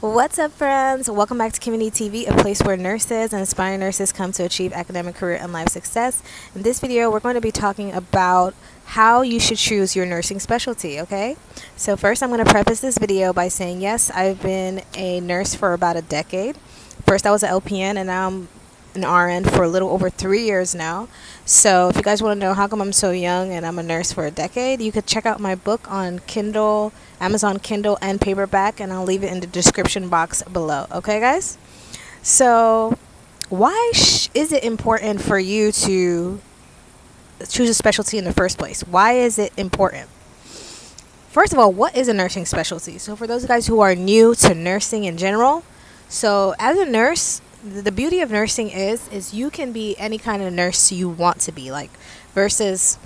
What's up, friends? Welcome back to Community TV, a place where nurses and aspiring nurses come to achieve academic, career, and life success. In this video, we're going to be talking about how you should choose your nursing specialty, okay? So first, I'm going to preface this video by saying, yes, I've been a nurse for about a decade. First, I was an LPN, and now I'm an RN for a little over 3 years now. So if you guys want to know how come I'm so young and I'm a nurse for a decade, you could check out my book on Kindle, Amazon Kindle, and paperback, and I'll leave it in the description box below. Okay, guys? So why is it important for you to choose a specialty in the first place? Why is it important? First of all, what is a nursing specialty? So for those guys who are new to nursing in general, so as a nurse, the beauty of nursing is you can be any kind of nurse you want to be, like, versus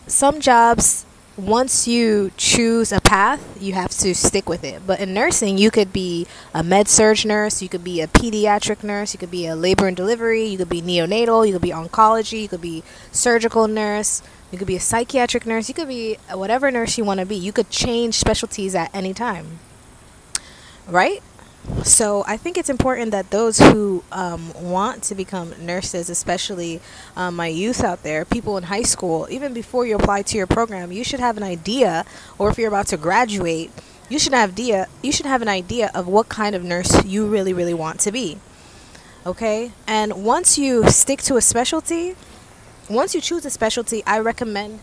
some jobs, once you choose a path, you have to stick with it. But in nursing, you could be a med-surg nurse, you could be a pediatric nurse, you could be a labor and delivery, you could be neonatal, you could be oncology, you could be surgical nurse, you could be a psychiatric nurse, you could be whatever nurse you want to be. You could change specialties at any time, right? So I think it's important that those who want to become nurses, especially my youth out there, people in high school, even before you apply to your program, you should have an idea, or if you're about to graduate, you should have an idea of what kind of nurse you really want to be. Okay? And once you stick to a specialty, once you choose a specialty, I recommend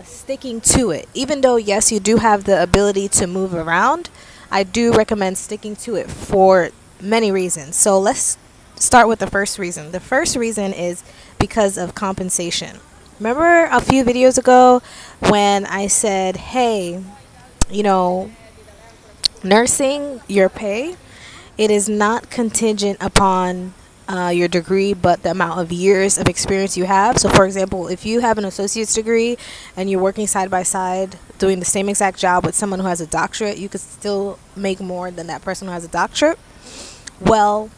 sticking to it. Even though, yes, you do have the ability to move around, I do recommend sticking to it for many reasons. So let's start with the first reason. The first reason is because of compensation. Remember a few videos ago when I said, hey, you know, nursing, your pay, it is not contingent upon your degree, but the amount of years of experience you have. So for example, if you have an associate's degree and you're working side by side doing the same exact job with someone who has a doctorate, you could still make more than that person who has a doctorate. Well,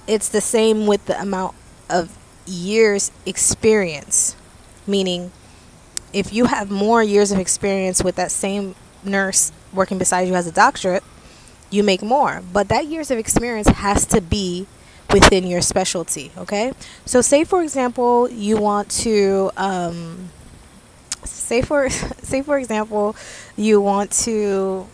it's the same with the amount of years experience, meaning if you have more years of experience with that same nurse working beside you who has a doctorate, you make more. But that years of experience has to be within your specialty, okay? So say for example you want to say for example you want to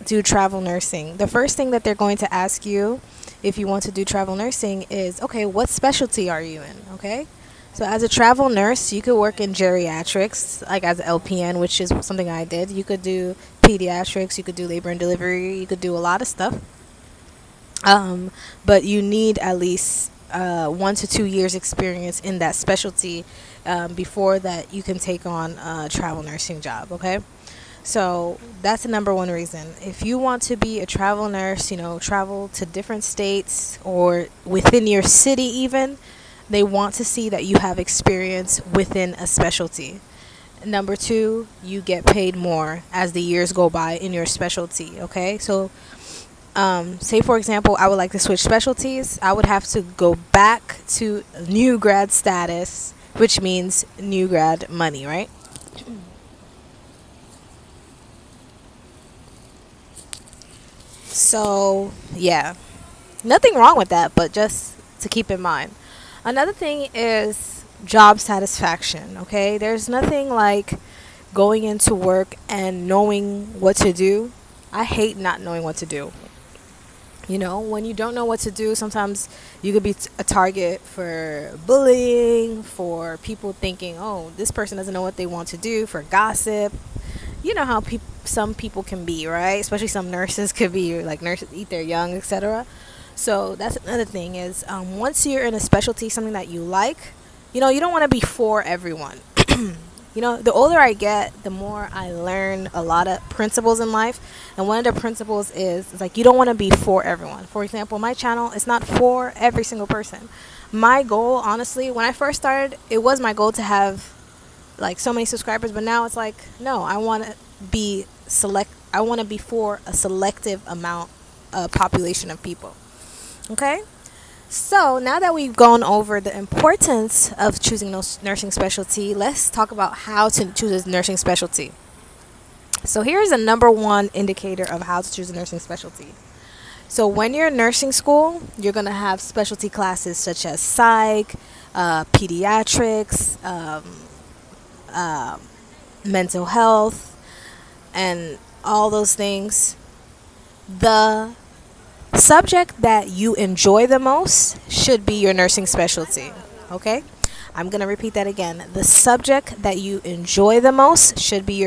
do travel nursing. The first thing that they're going to ask you if you want to do travel nursing is, okay, what specialty are you in? Okay? So as a travel nurse, you could work in geriatrics, like as an LPN, which is something I did. You could do pediatrics, you could do labor and delivery, you could do a lot of stuff. But you need at least 1 to 2 years experience in that specialty before that you can take on a travel nursing job, okay? So that's the number one reason. If you want to be a travel nurse, you know, travel to different states or within your city even, they want to see that you have experience within a specialty. Number two, you get paid more as the years go by in your specialty, okay? So say for example I would like to switch specialties, I would have to go back to new grad status, which means new grad money, right? So yeah, nothing wrong with that, but just to keep in mind. Another thing is job satisfaction, okay? There's nothing like going into work and knowing what to do. I hate not knowing what to do. You know, when you don't know what to do, sometimes you could be a target for bullying, for people thinking, oh, this person doesn't know what they want to do, for gossip. You know how some people can be, right? Especially some nurses could be, like, nurses eat their young, etc. So that's another thing is once you're in a specialty, something that you like, you know, you don't want to be for everyone. You know, the older I get, the more I learn a lot of principles in life. And one of the principles is like, you don't want to be for everyone. For example, my channel is not for every single person. My goal, honestly, when I first started, it was my goal to have like so many subscribers, but now it's like, no, I want to be for a selective amount of population of people. Okay? So now that we've gone over the importance of choosing nursing specialty, let's talk about how to choose a nursing specialty. So here's a number one indicator of how to choose a nursing specialty. So when you're in nursing school, you're going to have specialty classes such as psych, pediatrics, mental health, and all those things. The subject that you enjoy the most should be your nursing specialty. Okay? I'm going to repeat that again. The subject that you enjoy the most should be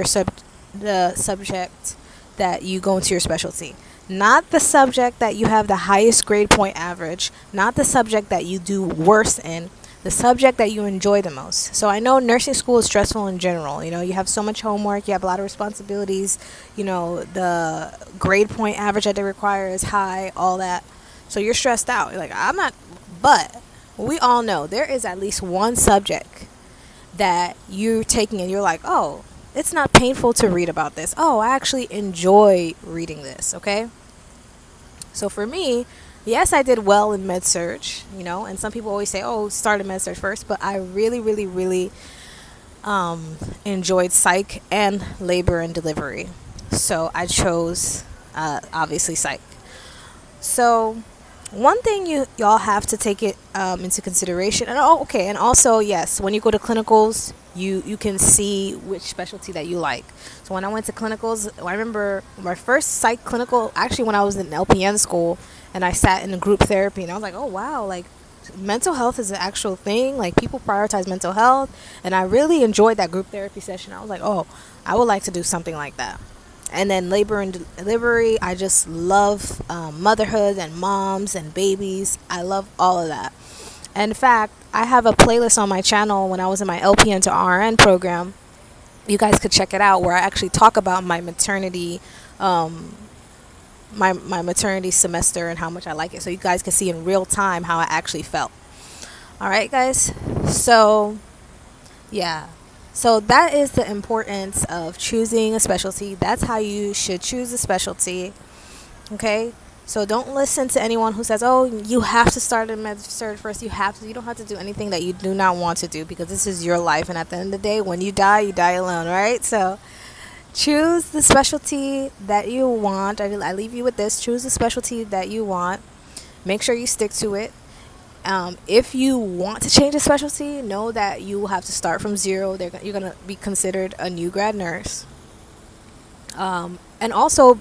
the subject that you go into your specialty. Not the subject that you have the highest grade point average, not the subject that you do worse in, the subject that you enjoy the most. So I know nursing school is stressful in general. You know, you have so much homework, you have a lot of responsibilities, you know, the grade point average that they require is high, all that. So you're stressed out. You're like, I'm not, but we all know there is at least one subject that you're taking and you're like, oh, it's not painful to read about this. Oh, I actually enjoy reading this, okay? So for me, yes, I did well in med-surg, you know, and some people always say, oh, start in med-surg first, but I really, really, really enjoyed psych and labor and delivery. So I chose, obviously, psych. So one thing y'all have to take it into consideration, and and also, yes, when you go to clinicals, you can see which specialty that you like. So when I went to clinicals, I remember my first psych clinical, actually when I was in LPN school, and I sat in a group therapy, and I was like, oh wow, like mental health is an actual thing, like people prioritize mental health, and I really enjoyed that group therapy session. I was like, oh, I would like to do something like that. And then labor and delivery, I just love motherhood and moms and babies. I love all of that. And in fact, I have a playlist on my channel when I was in my LPN to RN program. You guys could check it out, where I actually talk about my maternity, my maternity semester and how much I like it. So you guys can see in real time how I actually felt. All right, guys. So, yeah. So that is the importance of choosing a specialty. That's how you should choose a specialty. Okay? So don't listen to anyone who says, oh, you have to start in med-surg first. You don't have to do anything that you do not want to do, because this is your life. And at the end of the day, when you die alone, right? So choose the specialty that you want. I leave you with this. Choose the specialty that you want. Make sure you stick to it. If you want to change a specialty, know that you will have to start from zero. You're going to be considered a new grad nurse. And also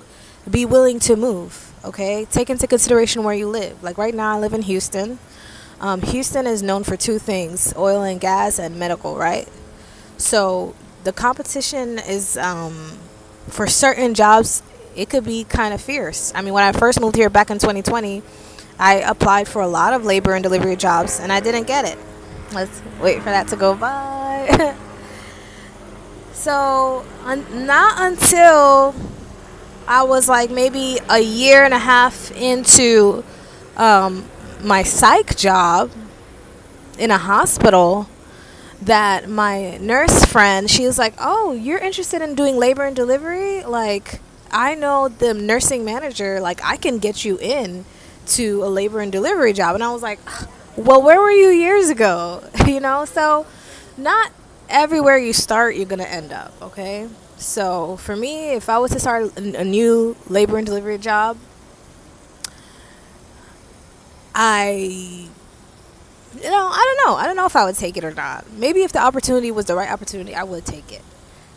be willing to move, okay? Take into consideration where you live. Like right now I live in Houston. Houston is known for two things, oil and gas and medical, right? So the competition is, for certain jobs, it could be kind of fierce. I mean, when I first moved here back in 2020, I applied for a lot of labor and delivery jobs, and I didn't get it. Let's wait for that to go by. So, not until I was like maybe a year and a half into my psych job in a hospital, that my nurse friend, she was like, oh, you're interested in doing labor and delivery? Like, I know the nursing manager, like, I can get you in to a labor and delivery job. And I was like, well, where were you years ago? You know, so not everywhere you start you're gonna end up, okay? So for me, if I was to start a new labor and delivery job, I don't know if I would take it or not. Maybe if the opportunity was the right opportunity, I would take it,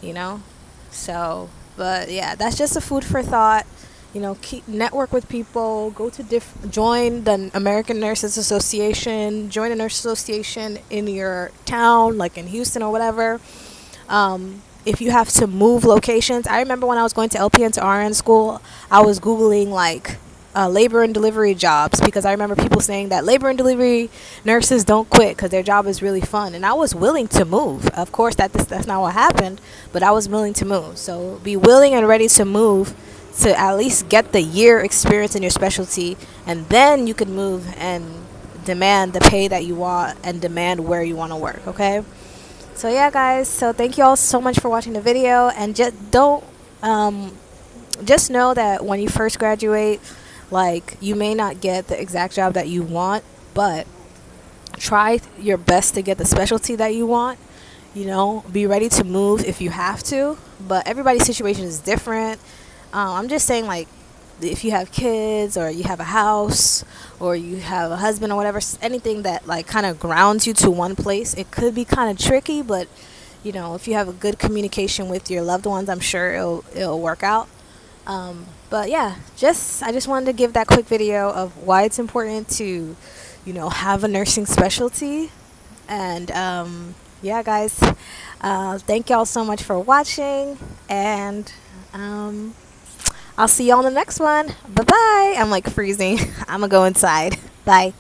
you know. So, but yeah, that's just a food for thought. You know, network with people, go to join the American Nurses Association, join a nurse association in your town, like in Houston or whatever. If you have to move locations, I remember when I was going to LPN to RN school, I was Googling like labor and delivery jobs, because I remember people saying that labor and delivery nurses don't quit because their job is really fun, and I was willing to move. Of course, that's not what happened, but I was willing to move. So be willing and ready to move, to at least get the year experience in your specialty, and then you can move and demand the pay that you want and demand where you want to work, okay? So yeah, guys, so thank you all so much for watching the video, and just know that when you first graduate, like, you may not get the exact job that you want, but try your best to get the specialty that you want. you know, be ready to move if you have to, but everybody's situation is different. I'm just saying, like, if you have kids or you have a house or you have a husband or whatever, anything that like kind of grounds you to one place, it could be kind of tricky, but you know, if you have a good communication with your loved ones, I'm sure it'll work out. But yeah, I just wanted to give that quick video of why it's important to, you know, have a nursing specialty. And yeah, guys, thank y'all so much for watching, and I'll see y'all on the next one. Bye bye. I'm like freezing. I'm gonna go inside. Bye.